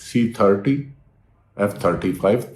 C-30, F-35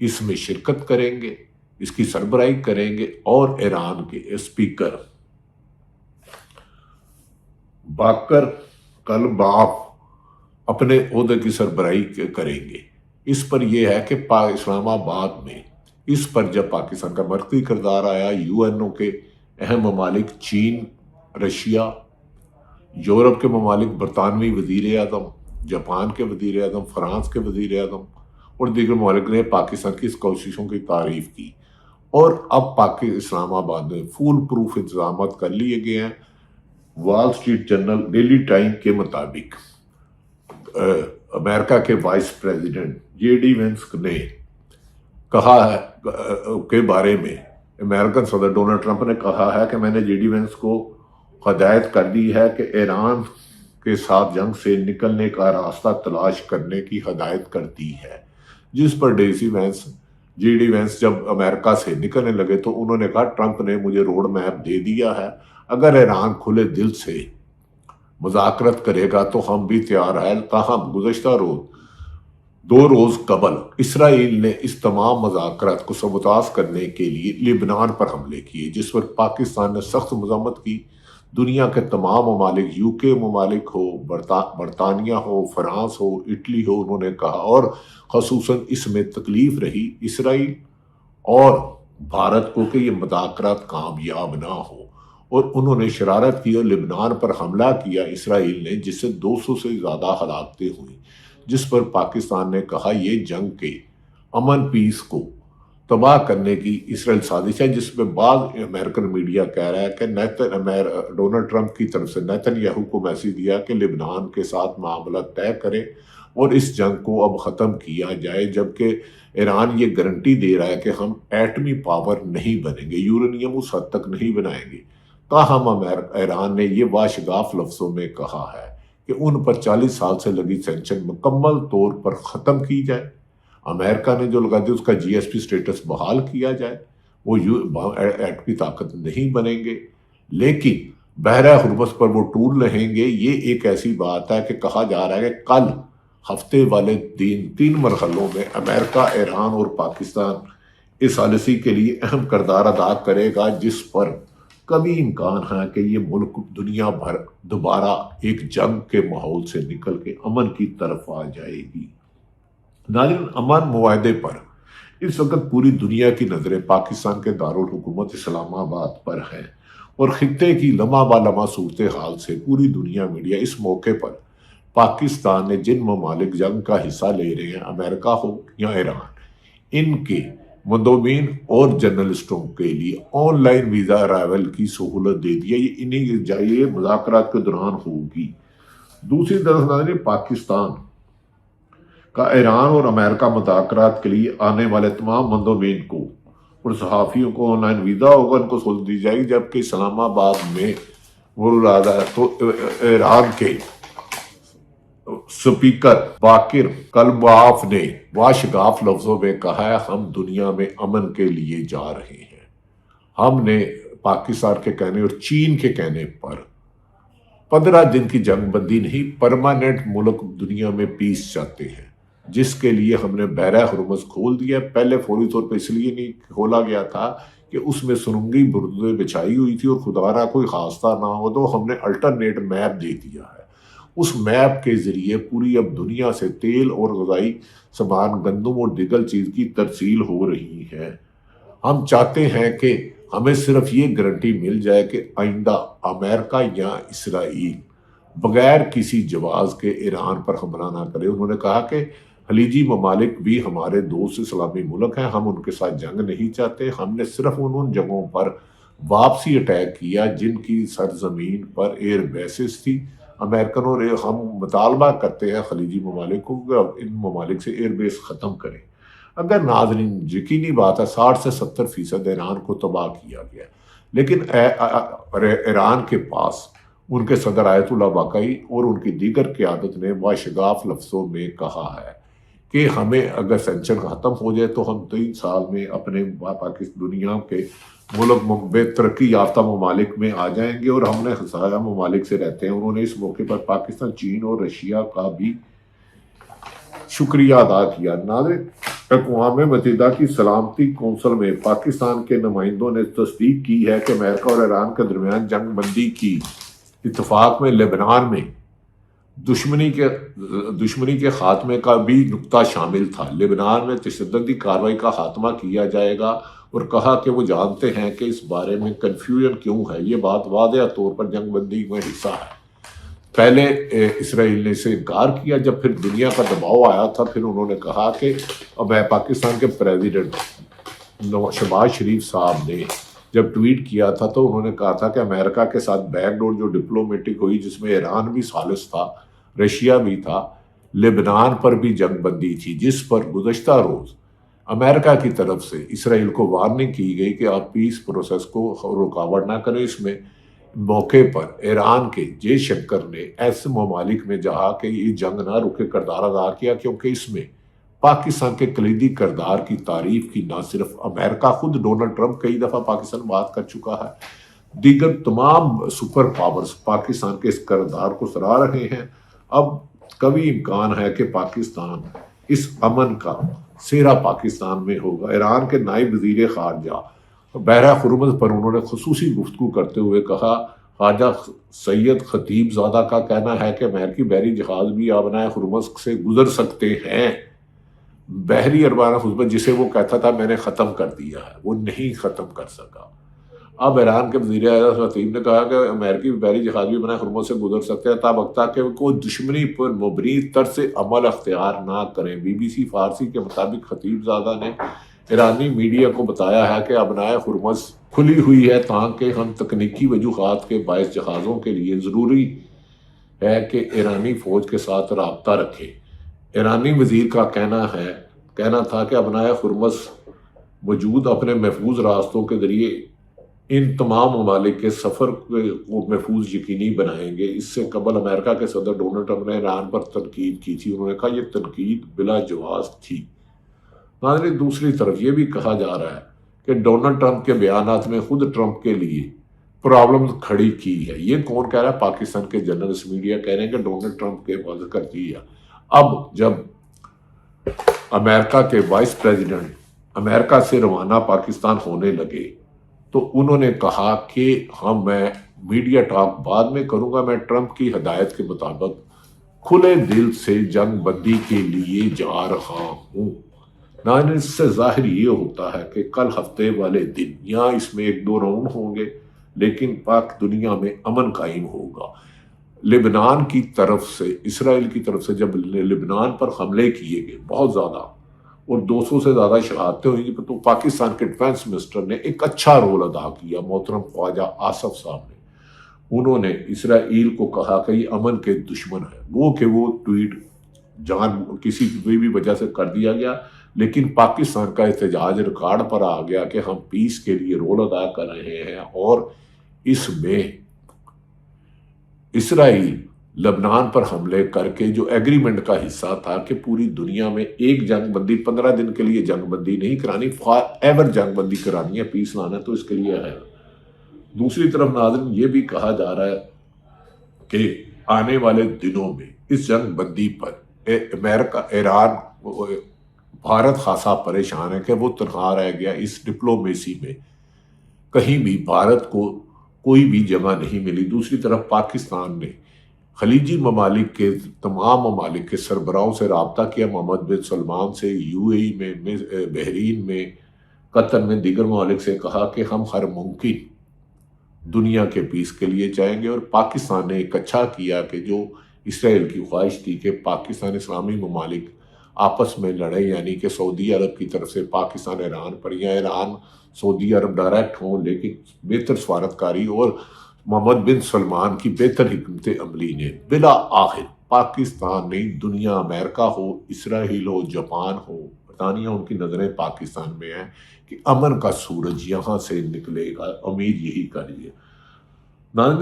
اس میں شرکت کریں گے، اس کی سربراہی کریں گے، اور ایران کے اسپیکر باقر کلباف اپنے عہدے کی سربراہی کریں گے۔ اس پر یہ ہے کہ اسلام آباد میں اس پر جب پاکستان کا مرکزی کردار آیا، یو این او کے اہم ممالک چین، رشیا، یورپ کے ممالک، برطانوی وزیر اعظم، جاپان کے وزیر اعظم، فرانس کے وزیر اعظم اور دیگر ممالک نے پاکستان کی اس کوششوں کی تعریف کی، اور اب اسلام آباد میں فول پروف انتظامات کر لیے گئے ہیں۔ وال اسٹریٹ جرنل، ڈیلی ٹائم کے مطابق امریکہ کے vice president J D Vance نے کہا ہے کے بارے میں، امریکن صدر ڈونلڈ ٹرمپ نے کہا ہے کہ میں نے جے ڈی وینس کو ہدایت کر دی ہے کہ ایران کے ساتھ جنگ سے نکلنے کا راستہ تلاش کرنے کی ہدایت کر دی ہے، جس پر جے ڈی وینس جب امریکہ سے نکلنے لگے تو انہوں نے کہا ٹرمپ نے مجھے روڈ میپ دے دیا ہے، اگر ایران کھلے دل سے مذاکرت کرے گا تو ہم بھی تیار ہیں۔ تاہم گزشتہ دو روز قبل اسرائیل نے اس تمام مذاکرات کو سبوتاژ کرنے کے لیے لبنان پر حملے کیے، جس پر پاکستان نے سخت مذمت کی۔ دنیا کے تمام ممالک، یو کے ممالک ہو، برطانیہ ہو، فرانس ہو، اٹلی ہو، انہوں نے کہا، اور خصوصاً اس میں تکلیف رہی اسرائیل اور بھارت کو کہ یہ مذاکرات کامیاب نہ ہو، اور انہوں نے شرارت کی اور لبنان پر حملہ کیا اسرائیل نے، جس سے 200 سے زیادہ ہلاکتیں ہوئیں، جس پر پاکستان نے کہا یہ جنگ کے امن پیس کو تباہ کرنے کی اسرائیل سازش ہے، جس میں بعض امریکن میڈیا کہہ رہا ہے کہ ڈونلڈ ٹرمپ کی طرف سے نیتن یاہو کو میسیج دیا کہ لبنان کے ساتھ معاملہ طے کرے اور اس جنگ کو اب ختم کیا جائے، جبکہ ایران یہ گارنٹی دے رہا ہے کہ ہم ایٹمی پاور نہیں بنیں گے، یورینیم اس حد تک نہیں بنائیں گے۔ تاہم ایران نے یہ واشگاف لفظوں میں کہا ہے کہ ان پر 40 سال سے لگی سینکشن مکمل طور پر ختم کی جائے، امریکہ نے جو لگا دی اس کا جی ایس پی سٹیٹس بحال کیا جائے، وہ ایٹمی طاقت نہیں بنیں گے، لیکن بحیرہ ہرمز پر وہ ٹول رہیں گے۔ یہ ایک ایسی بات ہے کہ کہا جا رہا ہے کہ کل ہفتے والے دن 3 مرحلوں میں امریکہ، ایران اور پاکستان اس پالیسی کے لیے اہم کردار ادا کرے گا، جس پر کبھی امکان ہے کہ یہ ملک دنیا بھر دوبارہ ایک جنگ کے ماحول سے نکل کے امن کی طرف آ جائے گی۔ ناظرین، امن معاہدے پر اس وقت پوری دنیا کی نظریں پاکستان کے دارالحکومت اسلام آباد پر ہیں، اور خطے کی لمحہ بہ لمحہ صورتحال سے پوری دنیا میڈیا اس موقع پر پاکستان نے جن ممالک جنگ کا حصہ لے رہے ہیں، امریکہ ہو یا ایران، ان کے مندوبین اور جرنلسٹوں کے لیے آن لائن ویزا ارائیول کی سہولت دے دی ہے۔ یہ انہیں جائے مذاکرات کے دوران ہوگی۔ دوسری طرف ناظرین، پاکستان کا ایران اور امریکہ مذاکرات کے لیے آنے والے تمام مندوبین کو اور صحافیوں کو آن لائن ویزا ہوگا، ان کو سہولت دی جائے گی، جبکہ اسلام آباد میں تو ایران کے اسپیکر باقر کلباف نے واشگاف لفظوں میں کہا ہے ہم دنیا میں امن کے لیے جا رہے ہیں۔ ہم نے پاکستان کے کہنے اور چین کے کہنے پر 15 دن کی جنگ بندی نہیں، پرماننٹ ملک دنیا میں پیس چاہتے ہیں، جس کے لیے ہم نے بحیرہ ہرمز کھول دیا۔ پہلے فوری طور پہ اس لیے نہیں کھولا گیا تھا کہ اس میں سرنگی بردیں بچھائی ہوئی تھی، اور خدا را کوئی حادثہ نہ ہو، تو ہم نے الٹرنیٹ میپ دے دیا ہے۔ اس میپ کے ذریعے پوری اب دنیا سے تیل اور غذائی سامان، گندم اور دیگر چیز کی ترسیل ہو رہی ہے۔ ہم چاہتے ہیں کہ ہمیں صرف یہ گارنٹی مل جائے کہ آئندہ امریکہ یا اسرائیل بغیر کسی جواز کے ایران پر حملہ نہ کرے۔ انہوں نے کہا کہ خلیجی ممالک بھی ہمارے دوست اسلامی ملک ہیں، ہم ان کے ساتھ جنگ نہیں چاہتے، ہم نے صرف ان جگہوں پر واپسی اٹیک کیا جن کی سرزمین پر ایئر بیسز تھی۔ امریکن اور ہم مطالبہ کرتے ہیں خلیجی ممالک کو کہ ان ممالک سے ایئر بیس ختم کریں۔ اگر ناظرین، یقینی بات ہے 60 سے 70% ایران کو تباہ کیا گیا، لیکن ایران کے پاس ان کے صدر آیت اللہ باقائی اور ان کی دیگر قیادت نے واشگاف لفظوں میں کہا ہے کہ ہمیں اگر سینکشن ختم ہو جائے تو ہم 3 سال میں اپنے دنیا کے ملک بے ترقی یافتہ ممالک میں آ جائیں گے، اور ہم نے خسارہ ممالک سے رہتے ہیں۔ انہوں نے اس موقع پر پاکستان، چین اور رشیا کا بھی شکریہ ادا کیا۔ ناظرین، اقوام متحدہ کی سلامتی کونسل میں پاکستان کے نمائندوں نے تصدیق کی ہے کہ امریکہ اور ایران کے درمیان جنگ بندی کی اتفاق میں لبنان میں دشمنی کے خاتمے کا بھی نقطہ شامل تھا۔ لبنان میں تشددی کارروائی کا خاتمہ کیا جائے گا اور کہا کہ وہ جانتے ہیں کہ اس بارے میں کنفیوژن کیوں ہے۔ یہ بات واضح طور پر جنگ بندی میں حصہ ہے۔ پہلے اسرائیل نے اسے انکار کیا، جب پھر دنیا کا دباؤ آیا تھا پھر انہوں نے کہا کہ اب پاکستان کے پریزیڈنٹ شہباز شریف صاحب نے جب ٹویٹ کیا تھا تو انہوں نے کہا تھا کہ امریکہ کے ساتھ بیک ڈور جو ڈپلومیٹک ہوئی، جس میں ایران بھی ثالث تھا، رشیا بھی تھا، لبنان پر بھی جنگ بندی تھی، جس پر گزشتہ روز امریکہ کی طرف سے اسرائیل کو وارننگ کی گئی کہ آپ پیس پروسیس کو رکاوٹ نہ کریں۔ اس میں موقع پر ایران کے جے شنکر نے ایسے ممالک میں جہاں کہ یہ جنگ نہ رکے کردار ادا کیا، کیونکہ اس میں پاکستان کے کلیدی کردار کی تعریف کی نہ صرف امریکہ، خود ڈونلڈ ٹرمپ کئی دفعہ پاکستان بات کر چکا ہے، دیگر تمام سپر پاورز پاکستان کے اس کردار کو سراہ رہے ہیں۔ اب کبھی امکان ہے کہ پاکستان اس امن کا سہرا پاکستان میں ہوگا۔ ایران کے نائب وزیر خارجہ بحیرہ ہرمز پر انہوں نے خصوصی گفتگو کرتے ہوئے کہا، خواجہ سید خطیب زادہ کا کہنا ہے کہ امریکی بحری جہاز بھی آبنائے ہرمز سے گزر سکتے ہیں۔ بحری آبنائے ہرمز جسے وہ کہتا تھا میں نے ختم کر دیا ہے، وہ نہیں ختم کر سکا۔ اب ایران کے وزیر اعظم خطیب نے کہا کہ امریکی بحری جہاز بھی آبنائے ہرمز سے گزر سکتے ہیں تابختہ کہ کوئی دشمنی پر مبنی طرز عمل اختیار نہ کریں۔ بی بی سی فارسی کے مطابق خطیب زادہ نے ایرانی میڈیا کو بتایا ہے کہ آبنائے ہرمز کھلی ہوئی ہے تاکہ ہم تکنیکی وجوہات کے باعث جہازوں کے لیے ضروری ہے کہ ایرانی فوج کے ساتھ رابطہ رکھیں۔ ایرانی وزیر کا کہنا تھا کہ آبنائے ہرمز موجود اپنے محفوظ راستوں کے ذریعے ان تمام ممالک کے سفر کو محفوظ یقینی بنائیں گے۔ اس سے قبل امریکہ کے صدر ڈونلڈ ٹرمپ نے ایران پر تنقید کی تھی، انہوں نے کہا یہ تنقید بلا جواز تھی۔ ناظرین، دوسری طرف یہ بھی کہا جا رہا ہے کہ ڈونلڈ ٹرمپ کے بیانات میں خود ٹرمپ کے لیے پرابلم کھڑی کی ہے۔ یہ کون کہہ رہا ہے؟ پاکستان کے جرنلسٹ میڈیا کہہ رہے ہیں کہ ڈونلڈ ٹرمپ کے حفاظت کرتی ہے۔ اب جب امریکہ کے وائس پریزیڈنٹ امریکہ سے روانہ پاکستان ہونے لگے تو انہوں نے کہا کہ میں میڈیا ٹاک بعد میں کروں گا، میں ٹرمپ کی ہدایت کے مطابق کھلے دل سے جنگ بندی کے لیے جا رہا ہوں۔ ناظرین، اس سے ظاہر یہ ہوتا ہے کہ کل ہفتے والے دن یہاں اس میں 1-2 راؤنڈ ہوں گے لیکن پاک دنیا میں امن قائم ہوگا۔ لبنان کی طرف سے، اسرائیل کی طرف سے جب لبنان پر حملے کیے گئے بہت زیادہ اور 200 سے زیادہ شہادتیں ہوئی تو پاکستان کے ڈیفنس منسٹر نے ایک اچھا رول ادا کیا، محترم خواجہ آصف صاحب نے۔ انہوں نے اسرائیل کو کہا کہ یہ امن کے دشمن ہے، وہ ٹویٹ کسی بھی وجہ سے کر دیا گیا لیکن پاکستان کا احتجاج ریکارڈ پر آ گیا کہ ہم پیس کے لیے رول ادا کر رہے ہیں، اور اس میں اسرائیل لبنان پر حملے کر کے جو ایگریمنٹ کا حصہ تھا کہ پوری دنیا میں ایک جنگ بندی 15 دن کے لیے جنگ بندی نہیں کرانی، فار ایور جنگ بندی کرانی ہے، پیس لانا تو اس کے لیے ہے۔ دوسری طرف ناظرین یہ بھی کہا جا رہا ہے کہ آنے والے دنوں میں اس جنگ بندی پر امریکہ، ایران، بھارت خاصا پریشان ہے کہ وہ تنہا رہ گیا اس ڈپلومیسی میں، کہیں بھی بھارت کو کوئی بھی جگہ نہیں ملی۔ دوسری طرف پاکستان نے خلیجی ممالک کے تمام ممالک کے سربراہوں سے رابطہ کیا، محمد بن سلمان سے، UAE میں، بحرین میں، قطر میں، دیگر ممالک سے کہا کہ ہم ہر ممکن دنیا کے پیس کے لیے چاہیں گے، اور پاکستان نے ایک اچھا کیا کہ جو اسرائیل کی خواہش تھی کہ پاکستان اسلامی ممالک آپس میں لڑے، یعنی کہ سعودی عرب کی طرف سے پاکستان ایران پر یا ایران سعودی عرب ڈائریکٹ ہوں، لیکن بہتر سفارتکاری اور محمد بن سلمان کی بہتر حکمت عملی نے بلا آخر پاکستان نے دنیا، امریکہ ہو، اسرائیل ہو، جاپان ہو، برطانیہ، ان کی نظریں پاکستان میں ہیں کہ امن کا سورج یہاں سے نکلے گا، امید یہی کریے۔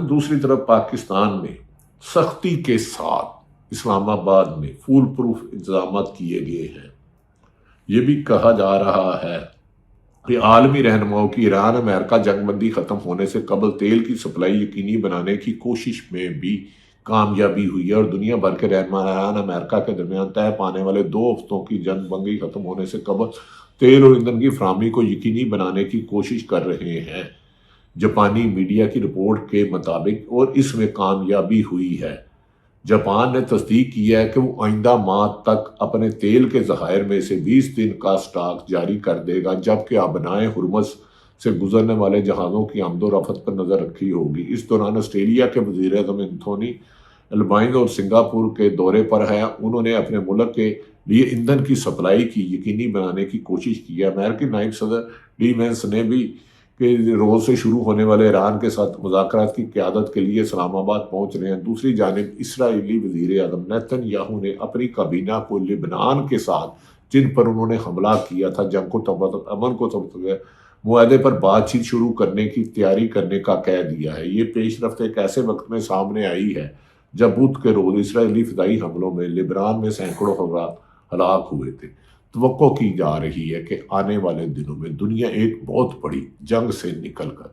دوسری طرف پاکستان میں سختی کے ساتھ اسلام آباد میں فول پروف انتظامات کیے گئے ہیں۔ یہ بھی کہا جا رہا ہے کہ عالمی رہنماؤں کی ایران امریکہ جنگ بندی ختم ہونے سے قبل تیل کی سپلائی یقینی بنانے کی کوشش میں بھی کامیابی ہوئی ہے اور دنیا بھر کے رہنمایان امریکہ کے درمیان طے پانے والے 2 ہفتوں کی جنگ بندی ختم ہونے سے قبل تیل اور ایندھن کی فراہمی کو یقینی بنانے کی کوشش کر رہے ہیں۔ جاپانی میڈیا کی رپورٹ کے مطابق اور اس میں کامیابی ہوئی ہے۔ جاپان نے تصدیق کیا ہے کہ وہ آئندہ ماہ تک اپنے تیل کے ذخائر میں سے 20 دن کا سٹاک جاری کر دے گا، جبکہ ابنائے ہرمز سے گزرنے والے جہازوں کی آمد و رفت پر نظر رکھی ہوگی۔ اس دوران آسٹریلیا کے وزیر اعظم اینتھونی البائنز اور سنگاپور کے دورے پر ہیں۔ انہوں نے اپنے ملک کے لیے ایندھن کی سپلائی کی یقینی بنانے کی کوشش کی ہے۔ امریکی نائب صدر ڈی وینس نے بھی کہ روز سے شروع ہونے والے ایران کے ساتھ مذاکرات کی قیادت کے لیے اسلام آباد پہنچ رہے ہیں۔ دوسری جانب اسرائیلی وزیر اعظم نیتن یاہو نے اپنی کابینہ کو لبنان کے ساتھ جن پر انہوں نے حملہ کیا تھا امن کو معاہدے پر بات چیت شروع کرنے کی تیاری کرنے کا کہہ دیا ہے۔ یہ پیش رفت ایک ایسے وقت میں سامنے آئی ہے جب بدھ کے روز اسرائیلی فضائی حملوں میں لبنان میں سینکڑوں افراد ہلاک ہوئے تھے۔ توقع کی جا رہی ہے کہ آنے والے دنوں میں دنیا ایک بہت بڑی جنگ سے نکل کر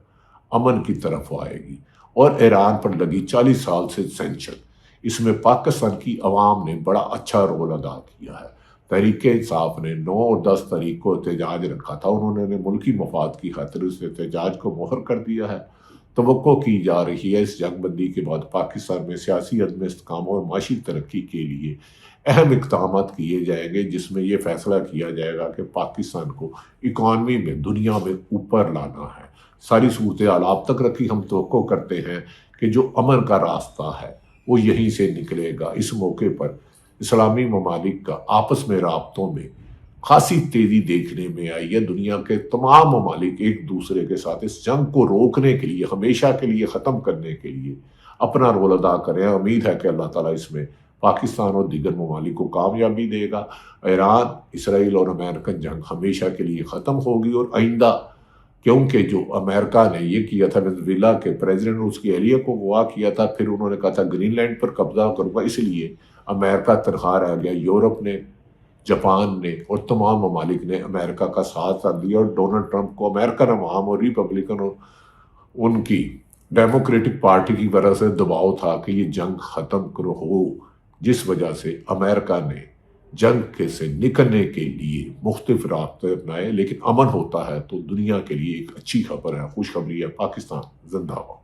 امن کی طرف آئے گی، اور ایران پر لگی 40 سال سے سینکشن، اس میں پاکستان کی عوام نے بڑا اچھا رول ادا کیا ہے۔ تحریک انصاف نے 9 اور 10 تاریخ کو احتجاج رکھا تھا، انہوں نے ملکی مفاد کی خاطر اس احتجاج کو مؤخر کر دیا ہے۔ توقع کی جا رہی ہے اس جنگ بندی کے بعد پاکستان میں سیاسی عدم استحکام اور معاشی ترقی کے لیے اہم اقدامات کیے جائیں گے، جس میں یہ فیصلہ کیا جائے گا کہ پاکستان کو اکانومی میں دنیا میں اوپر لانا ہے۔ ساری صورتحال آپ تک رکھی، ہم توقع کرتے ہیں کہ جو امن کا راستہ ہے وہ یہیں سے نکلے گا۔ اس موقع پر اسلامی ممالک کا آپس میں رابطوں میں خاصی تیزی دیکھنے میں آئی ہے۔ دنیا کے تمام ممالک ایک دوسرے کے ساتھ اس جنگ کو روکنے کے لیے، ہمیشہ کے لیے ختم کرنے کے لیے اپنا رول ادا کریں۔ امید ہے کہ اللہ تعالیٰ اس میں پاکستان اور دیگر ممالک کو کامیابی دے گا۔ ایران، اسرائیل اور امریکن جنگ ہمیشہ کے لیے ختم ہوگی، اور آئندہ، کیونکہ جو امریکہ نے یہ کیا تھا، وینزویلا کے پریزیڈنٹ نے اس کی اہلیہ کو اغوا کیا تھا، پھر انہوں نے کہا تھا گرین لینڈ پر قبضہ کروں گا، اس لیے امریکہ تنہا رہ گیا۔ یورپ نے، جاپان نے اور تمام ممالک نے امریکہ کا ساتھ دیا، اور ڈونلڈ ٹرمپ کو امریکن عوام اور ریپبلکن اور ان کی ڈیموکریٹک پارٹی کی وجہ سے دباؤ تھا کہ یہ جنگ ختم ہو، جس وجہ سے امریکہ نے جنگ سے نکلنے کے لیے مختلف راستے اپنائے۔ لیکن امن ہوتا ہے تو دنیا کے لیے ایک اچھی خبر ہے، خوشخبری ہے۔ پاکستان زندہ باد۔